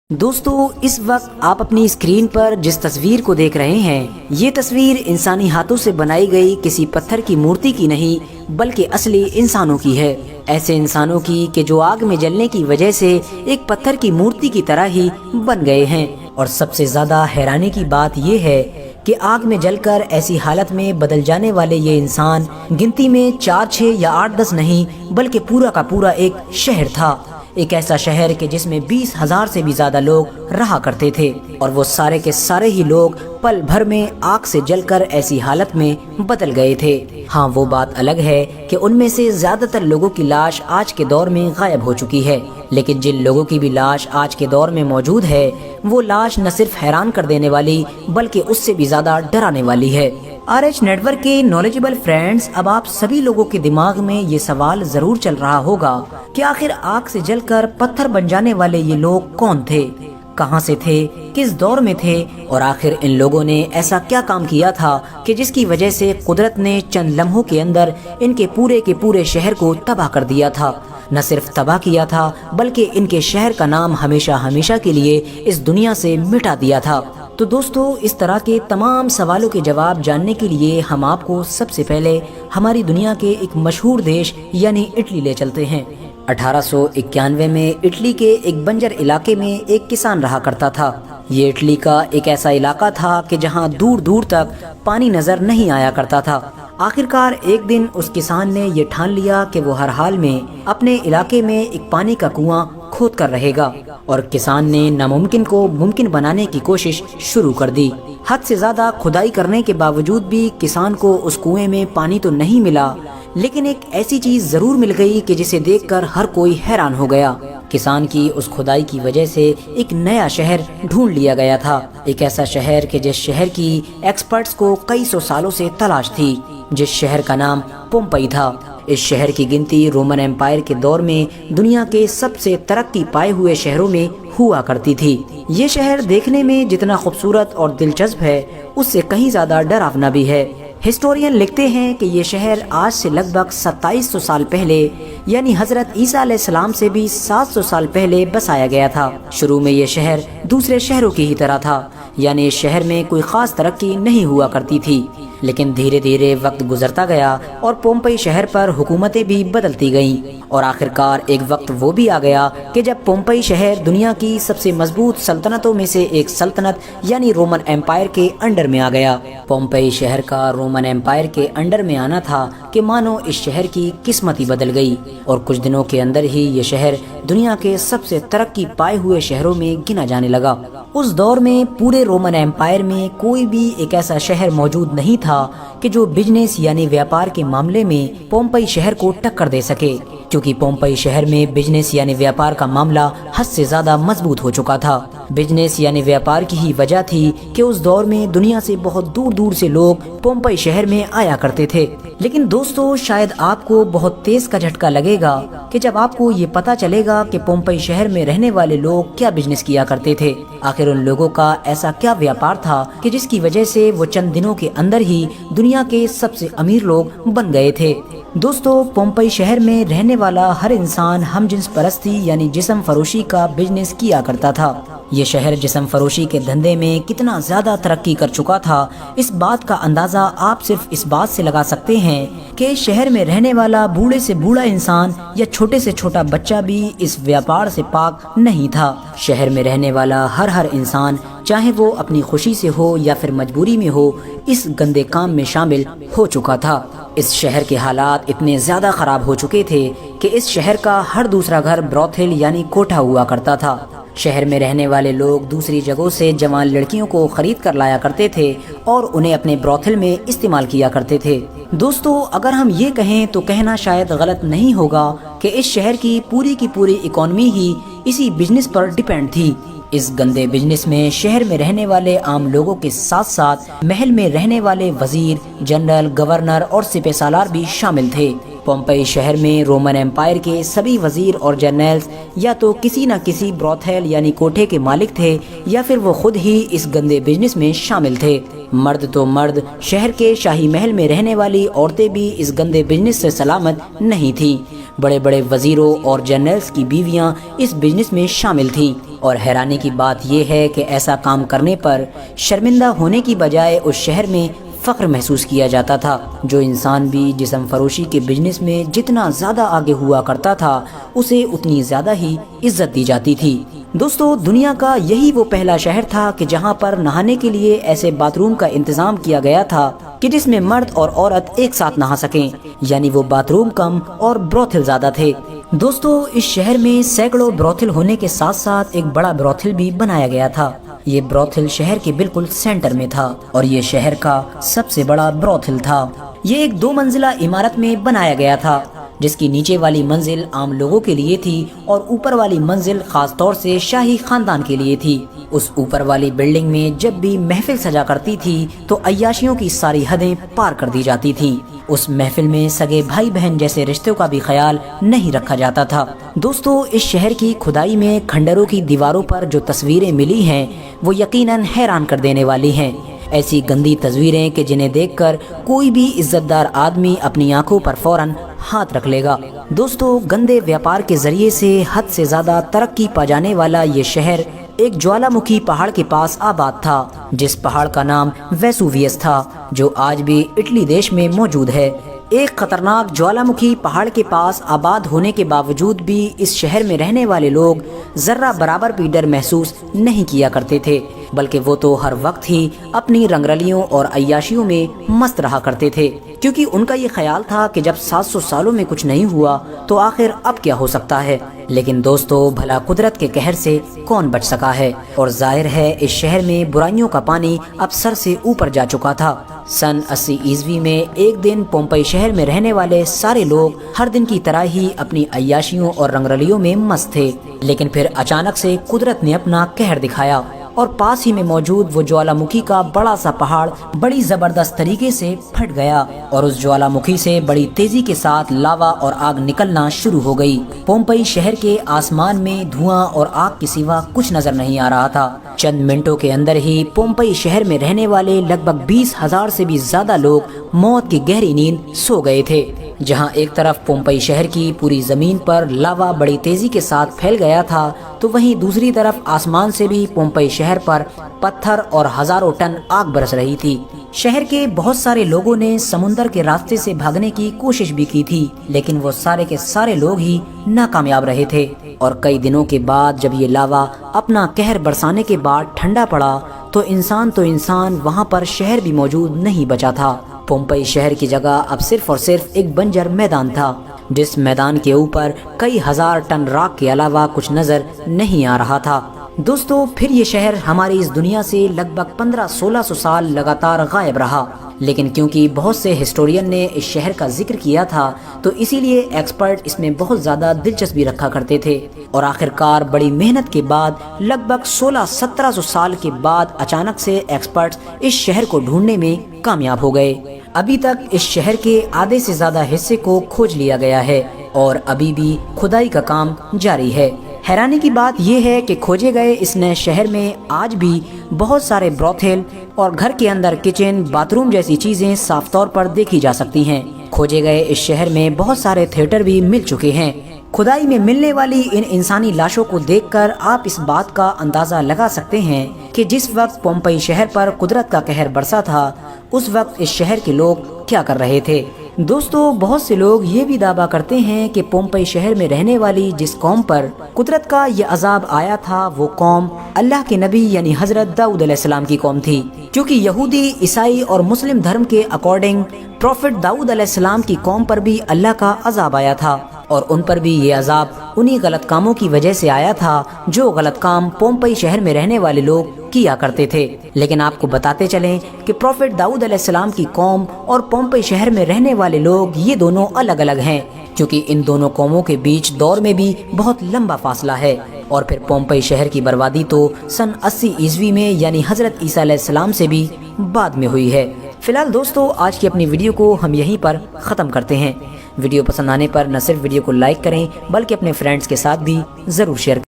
دوستو اس وقت آپ اپنی اسکرین پر جس تصویر کو دیکھ رہے ہیں یہ تصویر انسانی ہاتھوں سے بنائی گئی کسی پتھر کی مورتی کی نہیں بلکہ اصلی انسانوں کی ہے، ایسے انسانوں کی کہ جو آگ میں جلنے کی وجہ سے ایک پتھر کی مورتی کی طرح ہی بن گئے ہیں۔ اور سب سے زیادہ حیرانی کی بات یہ ہے کہ آگ میں جل کر ایسی حالت میں بدل جانے والے یہ انسان گنتی میں 4 6 یا 8 10 نہیں بلکہ پورا کا پورا ایک شہر تھا، ایک ایسا شہر کہ جس میں 20,000 سے بھی زیادہ لوگ رہا کرتے تھے، اور وہ سارے کے سارے ہی لوگ پل بھر میں آگ سے جل کر ایسی حالت میں بدل گئے تھے۔ ہاں وہ بات الگ ہے کہ ان میں سے زیادہ تر لوگوں کی لاش آج کے دور میں غائب ہو چکی ہے، لیکن جن لوگوں کی بھی لاش آج کے دور میں موجود ہے وہ لاش نہ صرف حیران کر دینے والی بلکہ اس سے بھی زیادہ ڈرانے والی ہے۔ RH نیٹ ورک کے نالجبل فرینڈز، اب آپ سبھی لوگوں کے دماغ میں یہ سوال ضرور چل رہا ہوگا کہ آخر آگ سے جل کر پتھر بن جانے والے یہ لوگ کون تھے، کہاں سے تھے، کس دور میں تھے، اور آخر ان لوگوں نے ایسا کیا کام کیا تھا کہ جس کی وجہ سے قدرت نے چند لمحوں کے اندر ان کے پورے شہر کو تباہ کر دیا تھا۔ نہ صرف تباہ کیا تھا بلکہ ان کے شہر کا نام ہمیشہ کے لیے اس دنیا سے مٹا دیا تھا۔ تو دوستو اس طرح کے تمام سوالوں کے جواب جاننے کے لیے ہم آپ کو سب سے پہلے ہماری دنیا کے ایک مشہور دیش یعنی اٹلی لے چلتے ہیں۔ 1891 میں اٹلی کے ایک بنجر علاقے میں ایک کسان رہا کرتا تھا۔ یہ اٹلی کا ایک ایسا علاقہ تھا کہ جہاں دور دور تک پانی نظر نہیں آیا کرتا تھا۔ آخرکار ایک دن اس کسان نے یہ ٹھان لیا کہ وہ ہر حال میں اپنے علاقے میں ایک پانی کا کنواں کھود کر رہے گا، اور کسان نے ناممکن کو ممکن بنانے کی کوشش شروع کر دی۔ حد سے زیادہ کھدائی کرنے کے باوجود بھی کسان کو اس کنویں میں پانی تو نہیں ملا، لیکن ایک ایسی چیز ضرور مل گئی کہ جسے دیکھ کر ہر کوئی حیران ہو گیا۔ کسان کی اس کھدائی کی وجہ سے ایک نیا شہر ڈھونڈ لیا گیا تھا، ایک ایسا شہر کہ جس شہر کی ایکسپرٹس کو کئی سو سالوں سے تلاش تھی، جس شہر کا نام پومپئی تھا۔ اس شہر کی گنتی رومن ایمپائر کے دور میں دنیا کے سب سے ترقی پائے ہوئے شہروں میں ہوا کرتی تھی۔ یہ شہر دیکھنے میں جتنا خوبصورت اور دلچسپ ہے اس سے کہیں زیادہ ڈراونا بھی ہے۔ ہسٹورین لکھتے ہیں کہ یہ شہر آج سے لگ بھگ 2700 سال پہلے یعنی حضرت عیسیٰ علیہ السلام سے بھی 700 سال پہلے بسایا گیا تھا۔ شروع میں یہ شہر دوسرے شہروں کی ہی طرح تھا، یعنی اس شہر میں کوئی خاص ترقی نہیں ہوا کرتی تھی، لیکن دھیرے دھیرے وقت گزرتا گیا اور پومپئی شہر پر حکومتیں بھی بدلتی گئیں، اور آخرکار ایک وقت وہ بھی آ گیا کہ جب پومپئی شہر دنیا کی سب سے مضبوط سلطنتوں میں سے ایک سلطنت یعنی رومن ایمپائر کے انڈر میں آ گیا۔ پومپئی شہر کا رومن ایمپائر کے انڈر میں آنا تھا کہ مانو اس شہر کی قسمت ہی بدل گئی، اور کچھ دنوں کے اندر ہی یہ شہر دنیا کے سب سے ترقی پائے ہوئے شہروں میں گنا جانے لگا۔ اس دور میں پورے رومن ایمپائر میں کوئی بھی ایک ایسا شہر موجود نہیں تھا کہ جو بزنس یعنی ویاپار کے معاملے میں پومپئی شہر کو ٹکر دے سکے، کیونکہ پومپئی شہر میں بزنس یعنی ویاپار کا معاملہ حد سے زیادہ مضبوط ہو چکا تھا۔ بزنس یعنی ویاپار کی ہی وجہ تھی کہ اس دور میں دنیا سے بہت دور دور سے لوگ پومپئی شہر میں آیا کرتے تھے۔ لیکن دوستو شاید آپ کو بہت تیز کا جھٹکا لگے گا کہ جب آپ کو یہ پتا چلے گا کہ پومپئی شہر میں رہنے والے لوگ کیا بزنس کیا کرتے تھے، آخر ان لوگوں کا ایسا کیا ویاپار تھا کہ جس کی وجہ سے وہ چند دنوں کے اندر ہی دنیا کے سب سے امیر لوگ بن گئے تھے۔ دوستو پومپئی شہر میں رہنے والا ہر انسان ہم جنس پرستی یعنی جسم فروشی کا بزنس کیا کرتا تھا۔ یہ شہر جسم فروشی کے دھندے میں کتنا زیادہ ترقی کر چکا تھا، اس بات کا اندازہ آپ صرف اس بات سے لگا سکتے ہیں کہ شہر میں رہنے والا بوڑھے سے بوڑھا انسان یا چھوٹے سے چھوٹا بچہ بھی اس ویاپار سے پاک نہیں تھا۔ شہر میں رہنے والا ہر انسان چاہے وہ اپنی خوشی سے ہو یا پھر مجبوری میں ہو اس گندے کام میں شامل ہو چکا تھا۔ اس شہر کے حالات اتنے زیادہ خراب ہو چکے تھے کہ اس شہر کا ہر دوسرا گھر بروتھل یعنی کوٹھا ہوا کرتا تھا۔ شہر میں رہنے والے لوگ دوسری جگہوں سے جوان لڑکیوں کو خرید کر لایا کرتے تھے اور انہیں اپنے بروتھل میں استعمال کیا کرتے تھے۔ دوستو اگر ہم یہ کہیں تو کہنا شاید غلط نہیں ہوگا کہ اس شہر کی پوری اکانومی ہی اسی بزنس پر ڈیپینڈ تھی۔ اس گندے بزنس میں شہر میں رہنے والے عام لوگوں کے ساتھ ساتھ محل میں رہنے والے وزیر، جنرل، گورنر اور سپہ سالار بھی شامل تھے۔ پومپئی شہر میں رومن ایمپائر کے سبھی وزیر اور جرنیلز یا تو کسی نہ کسی بروتھل یعنی کوٹھے کے مالک تھے یا پھر وہ خود ہی اس گندے بزنس میں شامل تھے۔ مرد تو مرد، شہر کے شاہی محل میں رہنے والی عورتیں بھی اس گندے بزنس سے سلامت نہیں تھیں۔ بڑے بڑے وزیروں اور جرنیلز کی بیویاں اس بزنس میں شامل تھیں۔ اور حیرانی کی بات یہ ہے کہ ایسا کام کرنے پر شرمندہ ہونے کی بجائے اس شہر میں فخر محسوس کیا جاتا تھا۔ جو انسان بھی جسم فروشی کے بزنس میں جتنا زیادہ آگے ہوا کرتا تھا اسے اتنی زیادہ ہی عزت دی جاتی تھی۔ دوستو، دنیا کا یہی وہ پہلا شہر تھا کہ جہاں پر نہانے کے لیے ایسے باتھ روم کا انتظام کیا گیا تھا کہ جس میں مرد اور عورت ایک ساتھ نہا سکیں، یعنی وہ باتھ روم کم اور بروتھل زیادہ تھے۔ دوستو، اس شہر میں سینکڑوں بروتھل ہونے کے ساتھ ساتھ ایک بڑا بروتھل بھی بنایا گیا تھا۔ یہ بروتھل شہر کے بالکل سینٹر میں تھا اور یہ شہر کا سب سے بڑا بروتھل تھا۔ یہ ایک 2 منزلہ عمارت میں بنایا گیا تھا جس کی نیچے والی منزل عام لوگوں کے لیے تھی اور اوپر والی منزل خاص طور سے شاہی خاندان کے لیے تھی۔ اس اوپر والی بلڈنگ میں جب بھی محفل سجا کرتی تھی تو عیاشیوں کی ساری حدیں پار کر دی جاتی تھی۔ اس محفل میں سگے بھائی بہن جیسے رشتوں کا بھی خیال نہیں رکھا جاتا تھا۔ دوستو، اس شہر کی کھدائی میں کھنڈروں کی دیواروں پر جو تصویریں ملی ہیں وہ یقیناً حیران کر دینے والی ہیں۔ ایسی گندی تصویریں کہ جنہیں دیکھ کر کوئی بھی عزت دار آدمی اپنی آنکھوں پر فوراً ہاتھ رکھ لے گا۔ دوستو، گندے ویاپار کے ذریعے سے حد سے زیادہ ترقی پا جانے والا یہ شہر ایک جوالا مکھی پہاڑ کے پاس آباد تھا، جس پہاڑ کا نام ویسوویس تھا، جو آج بھی اٹلی دیش میں موجود ہے۔ ایک خطرناک جوالا مکھی پہاڑ کے پاس آباد ہونے کے باوجود بھی اس شہر میں رہنے والے لوگ ذرہ برابر بھی ڈر محسوس نہیں کیا کرتے تھے، بلکہ وہ تو ہر وقت ہی اپنی رنگرلیوں اور عیاشیوں میں مست رہا کرتے تھے، کیونکہ ان کا یہ خیال تھا کہ جب 700 سالوں میں کچھ نہیں ہوا تو آخر اب کیا ہو سکتا ہے۔ لیکن دوستو، بھلا قدرت کے قہر سے کون بچ سکا ہے، اور ظاہر ہے اس شہر میں برائیوں کا پانی اب سر سے اوپر جا چکا تھا۔ سن 80 عیسوی میں ایک دن پومپئی شہر میں رہنے والے سارے لوگ ہر دن کی طرح ہی اپنی عیاشیوں اور رنگرلیوں میں مست تھے، لیکن پھر اچانک سے قدرت نے اپنا قہر دکھایا اور پاس ہی میں موجود وہ جوالا مکھی کا بڑا سا پہاڑ بڑی زبردست طریقے سے پھٹ گیا اور اس جوالا مکھی سے بڑی تیزی کے ساتھ لاوا اور آگ نکلنا شروع ہو گئی۔ پومپئی شہر کے آسمان میں دھواں اور آگ کے سوا کچھ نظر نہیں آ رہا تھا۔ چند منٹوں کے اندر ہی پومپئی شہر میں رہنے والے لگ بھگ 20,000 سے بھی زیادہ لوگ موت کی گہری نیند سو گئے تھے۔ جہاں ایک طرف پومپئی شہر کی پوری زمین پر لاوا بڑی تیزی کے ساتھ پھیل گیا تھا تو وہیں دوسری طرف آسمان سے بھی پومپئی شہر پر پتھر اور ہزاروں ٹن آگ برس رہی تھی۔ شہر کے بہت سارے لوگوں نے سمندر کے راستے سے بھاگنے کی کوشش بھی کی تھی، لیکن وہ سارے کے سارے لوگ ہی ناکامیاب رہے تھے، اور کئی دنوں کے بعد جب یہ لاوا اپنا قہر برسانے کے بعد ٹھنڈا پڑا تو انسان وہاں پر شہر بھی موجود نہیں بچا تھا۔ پومپئی شہر کی جگہ اب صرف اور صرف ایک بنجر میدان تھا، جس میدان کے اوپر کئی ہزار ٹن راکھ کے علاوہ کچھ نظر نہیں آ رہا تھا۔ دوستو، پھر یہ شہر ہماری اس دنیا سے لگ بھگ 1500-1600 سال لگاتار غائب رہا، لیکن کیونکہ بہت سے ہسٹورین نے اس شہر کا ذکر کیا تھا تو اسی لیے ایکسپرٹ اس میں بہت زیادہ دلچسپی رکھا کرتے تھے، اور آخرکار بڑی محنت کے بعد لگ بھگ 1600-1700 سال کے بعد اچانک سے ایکسپرٹ اس شہر کو ڈھونڈنے میں کامیاب ہو گئے۔ ابھی تک اس شہر کے آدھے سے زیادہ حصے کو کھوج لیا گیا ہے اور ابھی بھی کھدائی کا کام جاری ہے۔ حیرانی کی بات یہ ہے کہ کھوجے گئے اس نئے شہر میں آج بھی بہت سارے بروتھل اور گھر کے اندر کچن، باتھ روم جیسی چیزیں صاف طور پر دیکھی جا سکتی ہیں۔ کھوجے گئے اس شہر میں بہت سارے تھیٹر بھی مل چکے ہیں۔ کھدائی میں ملنے والی ان انسانی لاشوں کو دیکھ کر آپ اس بات کا اندازہ لگا سکتے ہیں کہ جس وقت پومپئی شہر پر قدرت کا قہر برسا تھا اس وقت اس شہر کے لوگ کیا کر رہے تھے۔ دوستو، بہت سے لوگ یہ بھی دعویٰ کرتے ہیں کہ پومپئی شہر میں رہنے والی جس قوم پر قدرت کا یہ عذاب آیا تھا وہ قوم اللہ کے نبی یعنی حضرت داؤد علیہ السلام کی قوم تھی، کیونکہ یہودی، عیسائی اور مسلم دھرم کے اکارڈنگ پروفٹ داؤد علیہ السلام کی قوم پر بھی اللہ کا عذاب آیا تھا، اور ان پر بھی یہ عذاب انہی غلط کاموں کی وجہ سے آیا تھا جو غلط کام پومپئی شہر میں رہنے والے لوگ کیا کرتے تھے۔ لیکن آپ کو بتاتے چلیں کہ پروفٹ داؤد علیہ السلام کی قوم اور پومپئی شہر میں رہنے والے لوگ یہ دونوں الگ الگ ہیں، کیونکہ ان دونوں قوموں کے بیچ دور میں بھی بہت لمبا فاصلہ ہے، اور پھر پومپئی شہر کی بربادی تو سن 80 عیسوی میں یعنی حضرت عیسیٰ علیہ السلام سے بھی بعد میں ہوئی ہے۔ فی الحال دوستو، آج کی اپنی ویڈیو کو ہم یہیں پر ختم کرتے ہیں۔ ویڈیو پسند آنے پر نہ صرف ویڈیو کو لائک کریں بلکہ اپنے فرینڈز کے ساتھ بھی ضرور شیئر کریں۔